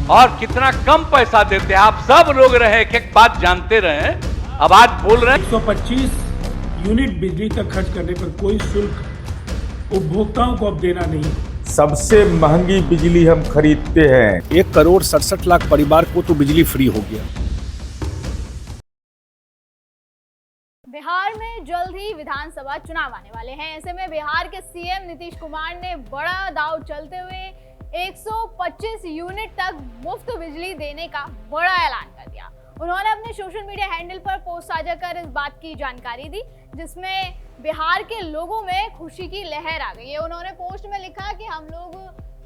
और कितना कम पैसा देते हैं। आप सब लोग रहे एक एक बात जानते रहे, अब आज बोल रहे हैं 125 यूनिट बिजली तक खर्च करने पर कोई शुल्क उपभोक्ताओं को अब देना नहीं। सबसे महंगी बिजली हम खरीदते हैं। 1,67,00,000 परिवार को तो बिजली फ्री हो गया। बिहार में जल्द ही विधानसभा चुनाव आने वाले हैं। ऐसे में बिहार के सीएम नीतीश कुमार ने बड़ा दांव चलते हुए 125 यूनिट तक मुफ्त बिजली देने का बड़ा ऐलान कर दिया। उन्होंने अपने सोशल मीडिया हैंडल पर पोस्ट साझा कर इस बात की जानकारी दी, जिसमें बिहार के लोगों में खुशी की लहर आ गई है। उन्होंने पोस्ट में लिखा कि हम लोग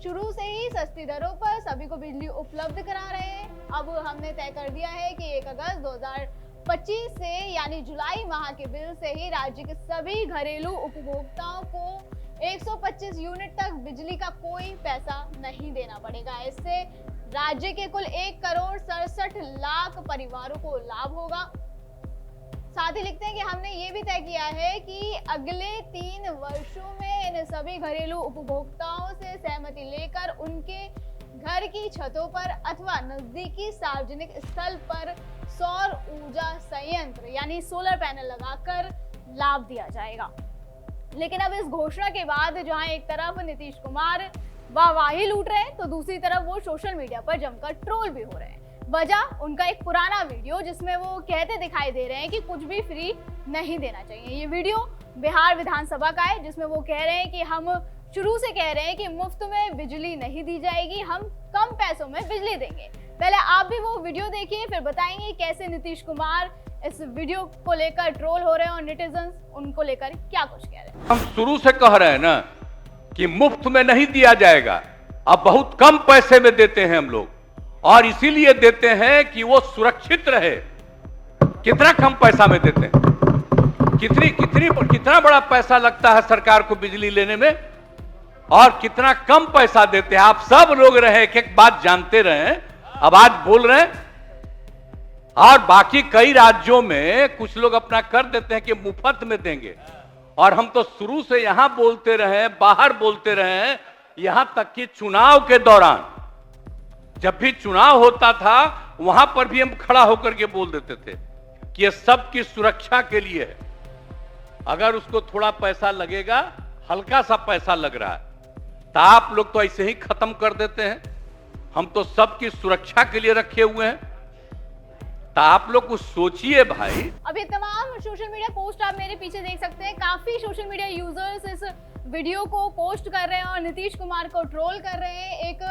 शुरू से ही सस्ती दरों पर सभी को बिजली उपलब्ध करा रहे हैं। अब हमने तय कर दिया है कि 1 अगस्त 2025 से यानी जुलाई माह के बिल से ही राज्य के सभी घरेलू उपभोक्ताओं को 125 यूनिट तक बिजली का कोई पैसा नहीं देना पड़ेगा। इससे राज्य के कुल 1,67,00,000 परिवारों को लाभ होगा। साथ ही लिखते हैं कि हमने ये भी तय किया है कि अगले 3 वर्षों में इन सभी घरेलू उपभोक्ताओं से सहमति लेकर उनके घर की छतों पर अथवा नजदीकी सार्वजनिक स्थल पर सौर ऊर्जा संयंत्र यानी सोलर पैनल लगाकर लाभ दिया जाएगा। लेकिन अब इस घोषणा के बाद जहां एक तरफ नीतीश कुमार वाहवाही लूट रहे हैं, तो दूसरी तरफ वो सोशल मीडिया पर जमकर ट्रोल भी हो रहे हैं। वजह उनका एक पुराना वीडियो जिसमें वो कहते दिखाई दे रहे हैं कि कुछ भी फ्री नहीं देना चाहिए। ये वीडियो बिहार विधानसभा का है, जिसमें वो कह रहे हैं कि हम शुरू से कह रहे हैं कि मुफ्त में बिजली नहीं दी जाएगी, हम कम पैसों में बिजली देंगे। पहले आप भी वो वीडियो देखिए, फिर बताएंगे कैसे नीतीश कुमार इस वीडियो को लेकर ट्रोल हो रहे हैं और नेटिजन्स उनको लेकर क्या कुछ कह रहे हैं। हम शुरू से कह रहे हैं ना कि मुफ्त में नहीं दिया जाएगा, अब बहुत कम पैसे में देते हैं हम लोग, और इसीलिए देते हैं कि वो सुरक्षित रहे। कितना कम पैसा में देते हैं, कितना बड़ा पैसा लगता है सरकार को बिजली लेने में, और कितना कम पैसा देते हैं। आप सब लोग रहे एक एक बात जानते रहे, अब आज बोल रहे हैं। और बाकी कई राज्यों में कुछ लोग अपना कर देते हैं कि मुफ्त में देंगे, और हम तो शुरू से यहां बोलते रहे, बाहर बोलते रहे, यहां तक कि चुनाव के दौरान जब भी चुनाव होता था वहां पर भी हम खड़ा होकर के बोल देते थे कि ये सबकी सुरक्षा के लिए है। अगर उसको थोड़ा पैसा लगेगा, हल्का सा पैसा लग रहा है, तो आप लोग तो ऐसे ही खत्म कर देते हैं। हम तो सबकी सुरक्षा के लिए रखे हुए हैं, तो आप लोग कुछ सोचिए भाई। अभी तमाम सोशल मीडिया पोस्ट आप मेरे पीछे देख सकते हैं। काफी सोशल मीडिया यूजर्स इस वीडियो को पोस्ट कर रहे हैं और नीतीश कुमार को ट्रोल कर रहे हैं। एक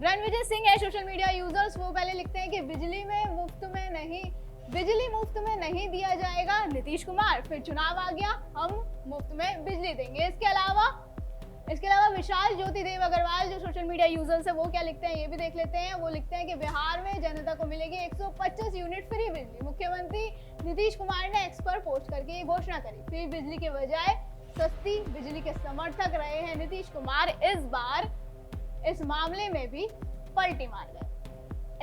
रणविजय सिंह है सोशल मीडिया यूजर्स, वो पहले लिखते हैं कि बिजली मुफ्त में नहीं दिया जाएगा नीतीश कुमार, फिर चुनाव आ गया, हम मुफ्त में बिजली देंगे। इसके अलावा विशाल ज्योति देव अग्रवाल जो सोशल मीडिया यूजर्स है, वो क्या लिखते हैं ये भी देख लेते हैं। वो लिखते हैं कि बिहार में जनता को मिलेगी 125 यूनिट फ्री बिजली। मुख्यमंत्री नीतीश कुमार ने एक्स पर पोस्ट करके ये घोषणा करी। फ्री बिजली के बजाय सस्ती बिजली के समर्थक रहे हैं नीतीश कुमार, इस बार इस मामले में भी पलटी मार गए।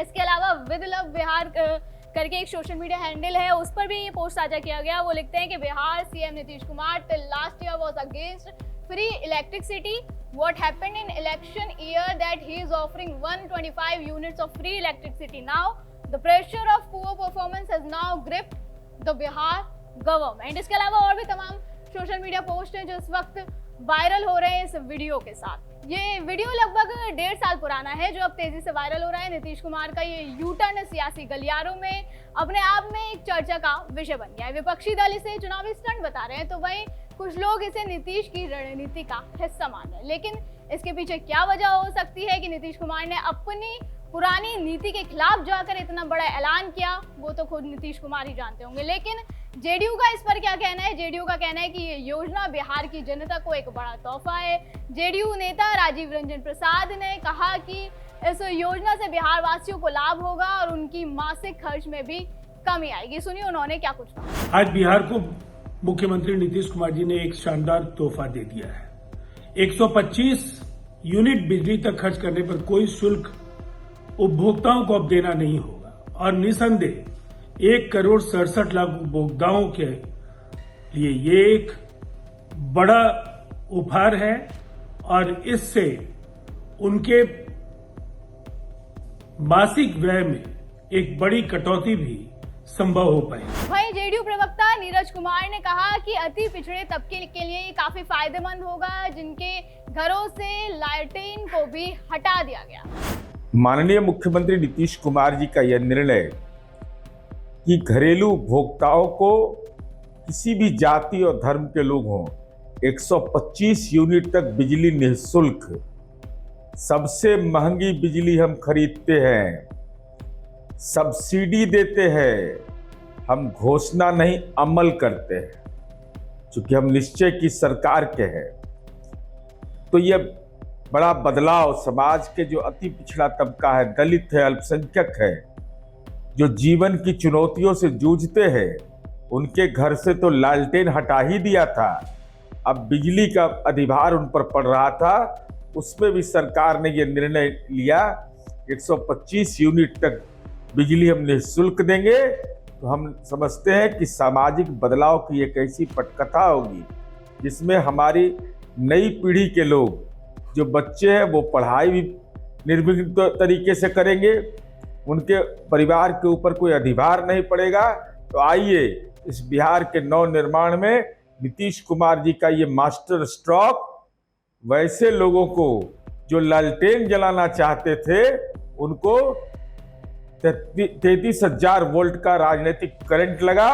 इसके अलावा विद लव बिहार करके एक सोशल मीडिया हैंडल है, उस पर भी ये पोस्ट साझा किया गया। वो लिखते हैं कि Bihar CM Nitish Kumar till last year was against free electricity. What happened in election year that he is offering 125 units of free electricity now? The pressure of poor performance has now gripped the Bihar government. इसके अलावा और भी तमाम social media post हैं जो इस वक्त viral हो रहे हैं इस वीडियो के साथ। ये वीडियो लगभग 1.5 साल पुराना है जो अब तेजी से वायरल हो रहा है। नीतीश कुमार का ये यूटर्न सियासी गलियारों में अपने आप में एक चर्चा का विषय बन गया है। विपक्षी दल इसे चुनावी स्टंट बता रहे हैं, तो वहीं कुछ लोग इसे नीतीश की रणनीति का हिस्सा मान रहे हैं। लेकिन इसके पीछे क्या वजह हो सकती है कि नीतीश कुमार ने अपनी पुरानी नीति के खिलाफ जाकर इतना बड़ा ऐलान किया, वो तो खुद नीतीश कुमार ही जानते होंगे। लेकिन जेडीयू का इस पर क्या कहना है? जेडीयू का कहना है कि ये योजना बिहार की जनता को एक बड़ा तोहफा है। जेडीयू नेता राजीव रंजन प्रसाद ने कहा कि इस योजना से बिहार वासियों को लाभ होगा और उनकी मासिक खर्च में भी कमी आएगी। सुनिए उन्होंने क्या कुछ कहा। आज बिहार को मुख्यमंत्री नीतीश कुमार जी ने एक शानदार तोहफा दे दिया है। 125 यूनिट बिजली तक खर्च करने पर कोई शुल्क उपभोक्ताओं को अब देना नहीं होगा, और निसंदेह 1,67,00,000 उपभोक्ताओं के लिए ये एक बड़ा उपहार है, और इससे उनके मासिक व्यय में एक बड़ी कटौती भी संभव हो पाई। वहीं जेडीयू प्रवक्ता नीरज कुमार ने कहा कि अति पिछड़े तबके के लिए ये काफी फायदेमंद होगा, जिनके घरों से लालटेन को भी हटा दिया गया। माननीय मुख्यमंत्री नीतीश कुमार जी का यह निर्णय कि घरेलू उपभोक्ताओं को किसी भी जाति और धर्म के लोग हों 125 यूनिट तक बिजली निःशुल्क, सबसे महंगी बिजली हम खरीदते हैं, सब्सिडी देते हैं, हम घोषणा नहीं अमल करते हैं, क्योंकि हम निश्चय की सरकार के हैं। तो यह बड़ा बदलाव समाज के जो अति पिछड़ा तबका है, दलित है, अल्पसंख्यक है, जो जीवन की चुनौतियों से जूझते हैं, उनके घर से तो लालटेन हटा ही दिया था, अब बिजली का अधिभार उन पर पड़ रहा था, उसमें भी सरकार ने यह निर्णय लिया 125 यूनिट तक बिजली हम निःशुल्क देंगे। तो हम समझते हैं कि सामाजिक बदलाव की एक ऐसी पटकथा होगी जिसमें हमारी नई पीढ़ी के लोग, जो बच्चे हैं, वो पढ़ाई भी निर्विघ्न तरीके से करेंगे, उनके परिवार के ऊपर कोई अधिभार नहीं पड़ेगा। तो आइए इस बिहार के नव निर्माण में नीतीश कुमार जी का ये मास्टर स्ट्रोक वैसे लोगों को जो लालटेन जलाना चाहते थे, उनको 33,000 वोल्ट का राजनीतिक करंट लगा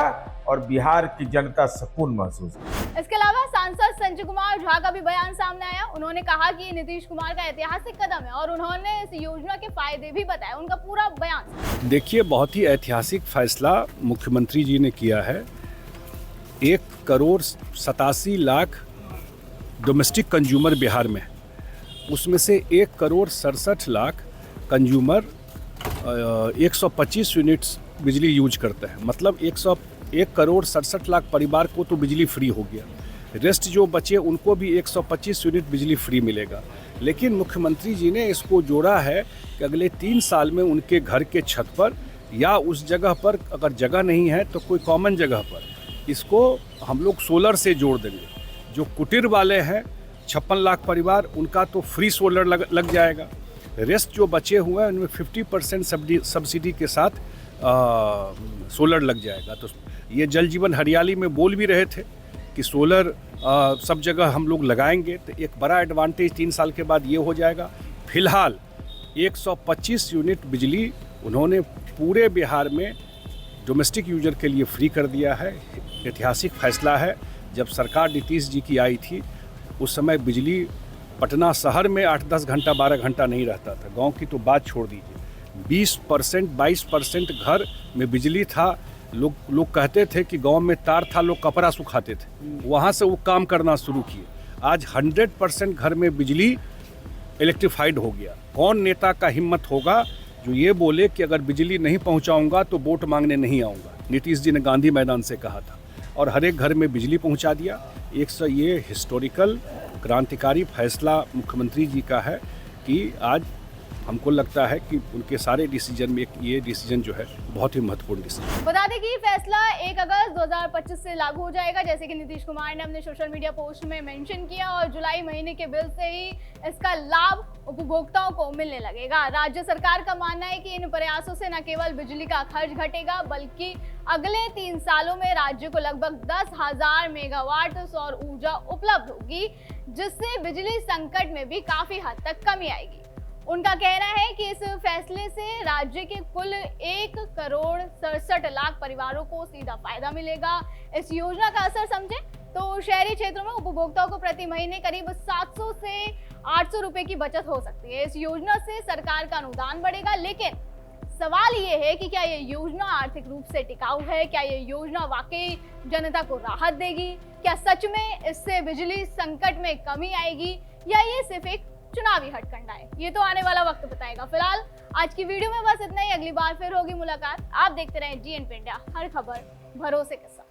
और बिहार की जनता सुकून महसूस की। इसके अलावा सांसद संजय कुमार झा का भी बयान सामने आया। उन्होंने कहा कि ये नीतीश कुमार का ऐतिहासिक कदम है और उन्होंने इस योजना के फायदे भी बताए। उनका पूरा बयान देखिए, बहुत ही ऐतिहासिक फैसला मुख्यमंत्री जी ने किया है। 1,87,00,000 डोमेस्टिक कंज्यूमर बिहार में, उसमें से 1,67,00,000 कंज्यूमर 125 यूनिट्स बिजली यूज करते हैं। मतलब 1,67,00,000 परिवार को तो बिजली फ्री हो गया, रेस्ट जो बचे उनको भी 125 यूनिट बिजली फ्री मिलेगा। लेकिन मुख्यमंत्री जी ने इसको जोड़ा है कि अगले 3 साल में उनके घर के छत पर या उस जगह पर, अगर जगह नहीं है तो कोई कॉमन जगह पर, इसको हम लोग सोलर से जोड़ देंगे। जो कुटीर वाले हैं 56 लाख परिवार, उनका तो फ्री सोलर लग जाएगा। रेस्ट जो बचे हुए हैं उनमें 50% सब्सिडी के साथ सोलर लग जाएगा। तो ये जल जीवन हरियाली में बोल भी रहे थे कि सोलर सब जगह हम लोग लगाएंगे, तो एक बड़ा एडवांटेज 3 साल के बाद ये हो जाएगा। फिलहाल 125 यूनिट बिजली उन्होंने पूरे बिहार में डोमेस्टिक यूजर के लिए फ्री कर दिया है। ऐतिहासिक फैसला है। जब सरकार नीतीश जी की आई थी उस समय बिजली पटना शहर में 8-10 घंटा 12 घंटा नहीं रहता था। गांव की तो बात छोड़ दीजिए, 22% घर में बिजली था। लोग कहते थे कि गांव में तार था, लोग कपड़ा सुखाते थे, वहाँ से वो काम करना शुरू किए। आज 100% घर में बिजली इलेक्ट्रीफाइड हो गया। कौन नेता का हिम्मत होगा जो ये बोले कि अगर बिजली नहीं पहुँचाऊँगा तो वोट मांगने नहीं आऊँगा। नीतीश जी ने गांधी मैदान से कहा था और हर एक घर में बिजली पहुँचा दिया। ये हिस्टोरिकल क्रांतिकारी फैसला मुख्यमंत्री जी का है कि आज हमको लगता है कि उनके सारे डिसीजन में ये डिसीजन जो है बहुत ही महत्वपूर्ण डिसीजन। बता दें कि फैसला 1 अगस्त 2025 से लागू हो जाएगा, जैसे कि नीतीश कुमार ने अपने सोशल मीडिया पोस्ट में मेंशन किया, और जुलाई महीने के बिल से ही इसका लाभ उपभोक्ताओं को मिलने लगेगा। राज्य सरकार का मानना है कि इन प्रयासों से न केवल बिजली का खर्च घटेगा, बल्कि अगले 3 सालों में राज्य को लगभग 10,000 मेगावाट सौर ऊर्जा उपलब्ध होगी, जिससे बिजली संकट में भी काफी हद तक कमी आएगी। उनका कहना है कि इस फैसले से राज्य के कुल 1,67,00,000 परिवारों को सीधा फायदा मिलेगा। इस योजना का असर समझे तो शहरी क्षेत्रों में उपभोक्ताओं को प्रति महीने करीब 700 से 800 रुपए की बचत हो सकती है। इस योजना से सरकार का अनुदान बढ़ेगा, लेकिन सवाल ये है कि क्या ये योजना आर्थिक रूप से टिकाऊ है? क्या ये योजना वाकई जनता को राहत देगी? क्या सच में इससे बिजली संकट में कमी आएगी, या ये सिर्फ एक चुनावी हथकंडा है? ये तो आने वाला वक्त बताएगा। फिलहाल आज की वीडियो में बस इतना ही। अगली बार फिर होगी मुलाकात। आप देखते रहें GNP इंडिया, हर खबर भरोसे के साथ।